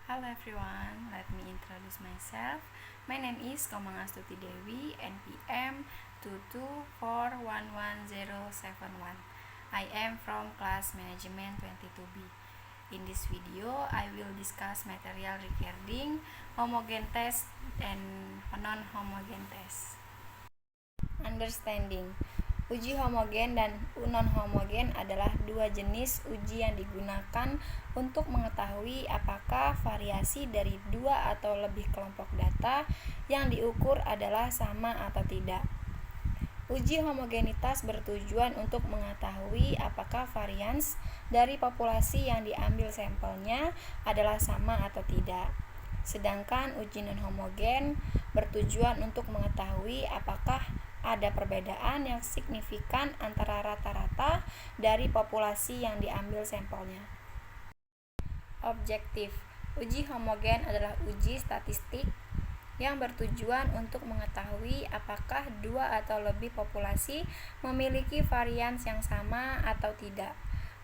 Hello everyone, let me introduce myself. My name is Komang Astuti Dewi, NPM 224110171. I am from class management 22B. In this video, I will discuss material regarding homogen test and non-homogen test. Understanding. Uji homogen dan non-homogen adalah dua jenis uji yang digunakan untuk mengetahui apakah variasi dari dua atau lebih kelompok data yang diukur adalah sama atau tidak. Uji homogenitas bertujuan untuk mengetahui apakah varians dari populasi yang diambil sampelnya adalah sama atau tidak. Sedangkan uji non-homogen bertujuan untuk mengetahui apakah ada perbedaan yang signifikan antara rata-rata dari populasi yang diambil sampelnya. Objektif. Uji homogen adalah uji statistik yang bertujuan untuk mengetahui apakah dua atau lebih populasi memiliki varians yang sama atau tidak.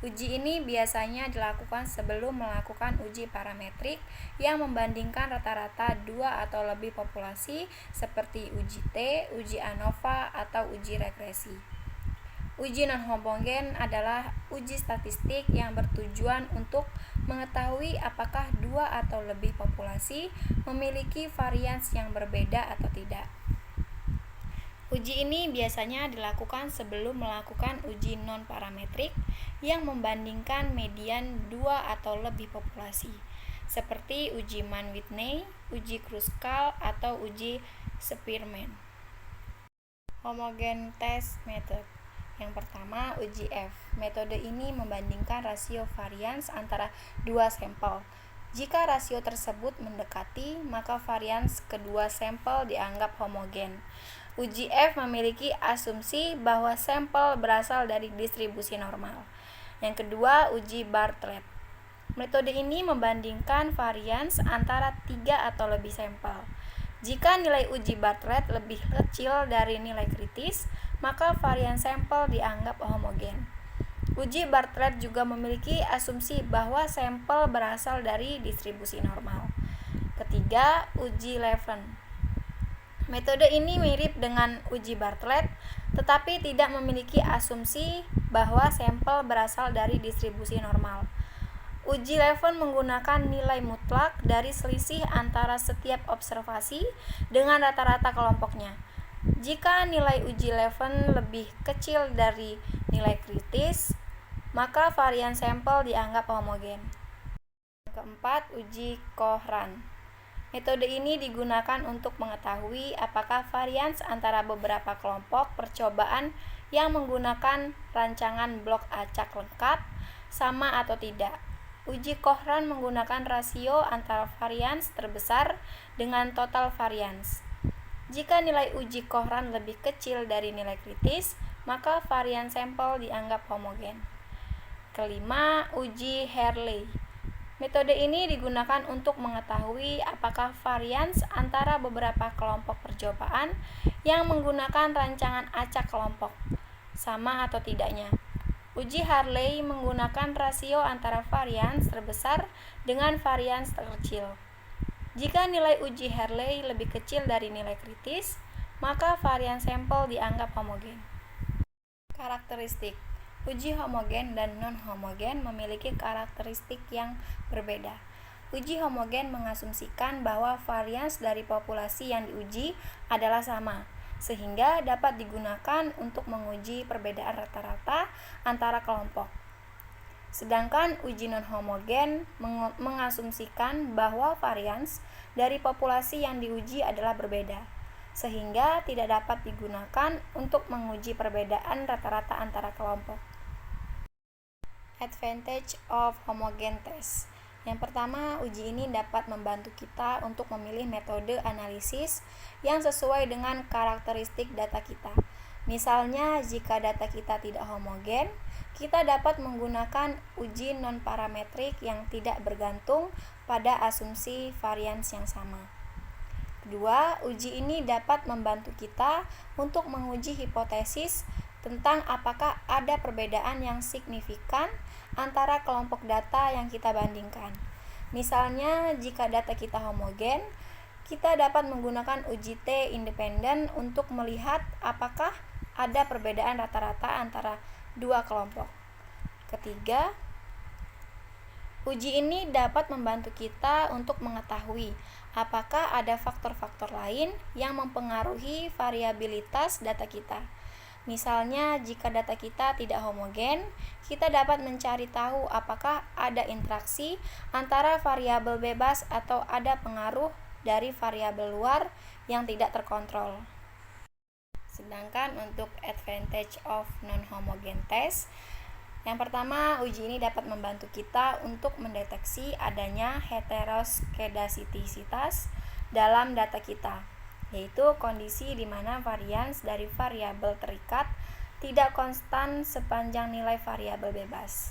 Uji ini biasanya dilakukan sebelum melakukan uji parametrik yang membandingkan rata-rata dua atau lebih populasi seperti uji T, uji ANOVA, atau uji regresi. Uji non-homogen adalah uji statistik yang bertujuan untuk mengetahui apakah dua atau lebih populasi memiliki varians yang berbeda atau tidak. Uji ini biasanya dilakukan sebelum melakukan uji non-parametrik yang membandingkan median dua atau lebih populasi, seperti uji Mann-Whitney, uji Kruskal, atau uji Spearman. Homogen test method. Yang pertama, uji F. Metode ini membandingkan rasio varians antara dua sampel. Jika rasio tersebut mendekati, maka varians kedua sampel dianggap homogen. Uji F memiliki asumsi bahwa sampel berasal dari distribusi normal. Yang kedua, uji Bartlett. Metode ini membandingkan varians antara 3 atau lebih sampel. Jika nilai uji Bartlett lebih kecil dari nilai kritis, maka varian sampel dianggap homogen. Uji Bartlett juga memiliki asumsi bahwa sampel berasal dari distribusi normal. Ketiga, uji Levin. Metode ini mirip dengan uji Bartlett, tetapi tidak memiliki asumsi bahwa sampel berasal dari distribusi normal. Uji Levin menggunakan nilai mutlak dari selisih antara setiap observasi dengan rata-rata kelompoknya. Jika nilai uji Levin lebih kecil dari nilai kritis, maka varian sampel dianggap homogen. Keempat, uji Cohran. Metode ini digunakan untuk mengetahui apakah varians antara beberapa kelompok percobaan yang menggunakan rancangan blok acak lengkap sama atau tidak. Uji Cohran menggunakan rasio antara varians terbesar dengan total varians. Jika nilai uji Cohran lebih kecil dari nilai kritis, maka varian sampel dianggap homogen. Kelima, uji Hartley. Metode ini digunakan untuk mengetahui apakah varians antara beberapa kelompok percobaan yang menggunakan rancangan acak kelompok sama atau tidaknya. Uji Hartley menggunakan rasio antara varians terbesar dengan varians terkecil. Jika nilai uji Hartley lebih kecil dari nilai kritis, maka varian sampel dianggap homogen. Karakteristik. Uji homogen dan non-homogen memiliki karakteristik yang berbeda. Uji homogen mengasumsikan bahwa varians dari populasi yang diuji adalah sama, sehingga dapat digunakan untuk menguji perbedaan rata-rata antara kelompok. Sedangkan uji non-homogen mengasumsikan bahwa varians dari populasi yang diuji adalah berbeda, sehingga tidak dapat digunakan untuk menguji perbedaan rata-rata antara kelompok. Advantage of homogen test. Yang pertama, uji ini dapat membantu kita untuk memilih metode analisis yang sesuai dengan karakteristik data kita. Misalnya, jika data kita tidak homogen, kita dapat menggunakan uji non-parametrik yang tidak bergantung pada asumsi varians yang sama. Kedua, uji ini dapat membantu kita untuk menguji hipotesis tentang apakah ada perbedaan yang signifikan antara kelompok data yang kita bandingkan. Misalnya, jika data kita homogen, kita dapat menggunakan uji T independen untuk melihat apakah ada perbedaan rata-rata antara dua kelompok. Ketiga, uji ini dapat membantu kita untuk mengetahui apakah ada faktor-faktor lain yang mempengaruhi variabilitas data kita. Misalnya, jika data kita tidak homogen, kita dapat mencari tahu apakah ada interaksi antara variabel bebas atau ada pengaruh dari variabel luar yang tidak terkontrol. Sedangkan untuk advantage of non-homogen test, yang pertama, uji ini dapat membantu kita untuk mendeteksi adanya heteroskedasitisitas dalam data kita, yaitu kondisi di mana varians dari variabel terikat tidak konstan sepanjang nilai variabel bebas.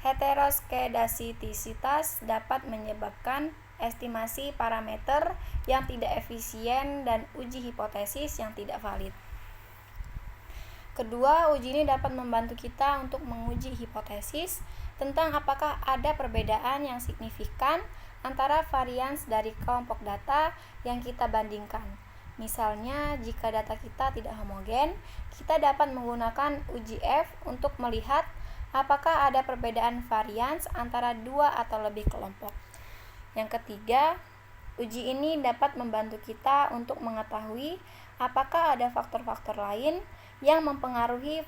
Heteroskedasitisitas dapat menyebabkan estimasi parameter yang tidak efisien dan uji hipotesis yang tidak valid. Kedua, uji ini dapat membantu kita untuk menguji hipotesis tentang apakah ada perbedaan yang signifikan antara varians dari kelompok data yang kita bandingkan. Misalnya, jika data kita tidak homogen, kita dapat menggunakan uji F untuk melihat apakah ada perbedaan varians antara dua atau lebih kelompok. Yang ketiga, uji ini dapat membantu kita untuk mengetahui apakah ada faktor-faktor lain yang mempengaruhi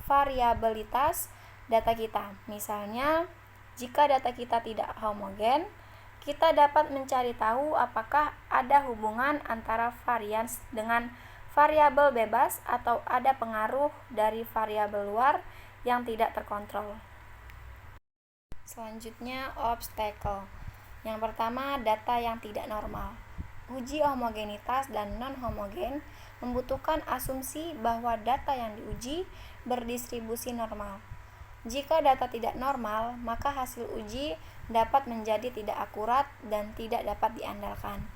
variabilitas data kita. Misalnya, jika data kita tidak homogen, kita dapat mencari tahu apakah ada hubungan antara varians dengan variabel bebas atau ada pengaruh dari variabel luar yang tidak terkontrol. Selanjutnya, obstacle. Yang pertama, data yang tidak normal. Uji homogenitas dan non-homogen membutuhkan asumsi bahwa data yang diuji berdistribusi normal. Jika data tidak normal, maka hasil uji dapat menjadi tidak akurat dan tidak dapat diandalkan.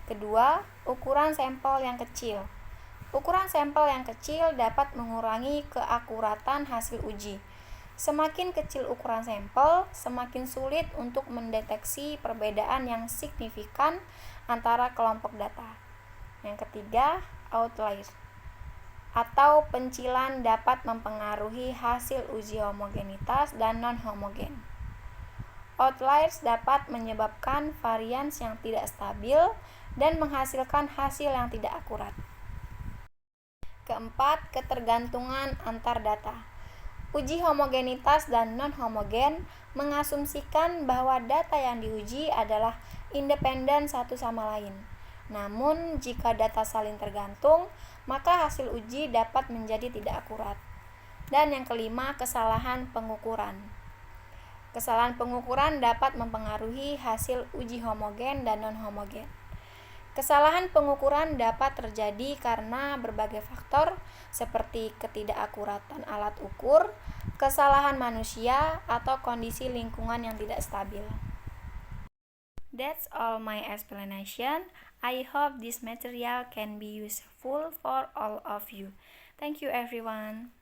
Kedua, ukuran sampel yang kecil. Ukuran sampel yang kecil dapat mengurangi keakuratan hasil uji. Semakin kecil ukuran sampel, semakin sulit untuk mendeteksi perbedaan yang signifikan antara kelompok data. Yang ketiga, outliers atau pencilan dapat mempengaruhi hasil uji homogenitas dan non-homogen. Outliers dapat menyebabkan varians yang tidak stabil dan menghasilkan hasil yang tidak akurat. Keempat, ketergantungan antar data. Uji homogenitas dan non-homogen mengasumsikan bahwa data yang diuji adalah independen satu sama lain. Namun, jika data saling tergantung, maka hasil uji dapat menjadi tidak akurat. Dan yang kelima, kesalahan pengukuran. Kesalahan pengukuran dapat mempengaruhi hasil uji homogen dan non-homogen. Kesalahan pengukuran dapat terjadi karena berbagai faktor seperti ketidakakuratan alat ukur, kesalahan manusia, atau kondisi lingkungan yang tidak stabil. That's all my explanation. I hope this material can be useful for all of you. Thank you everyone.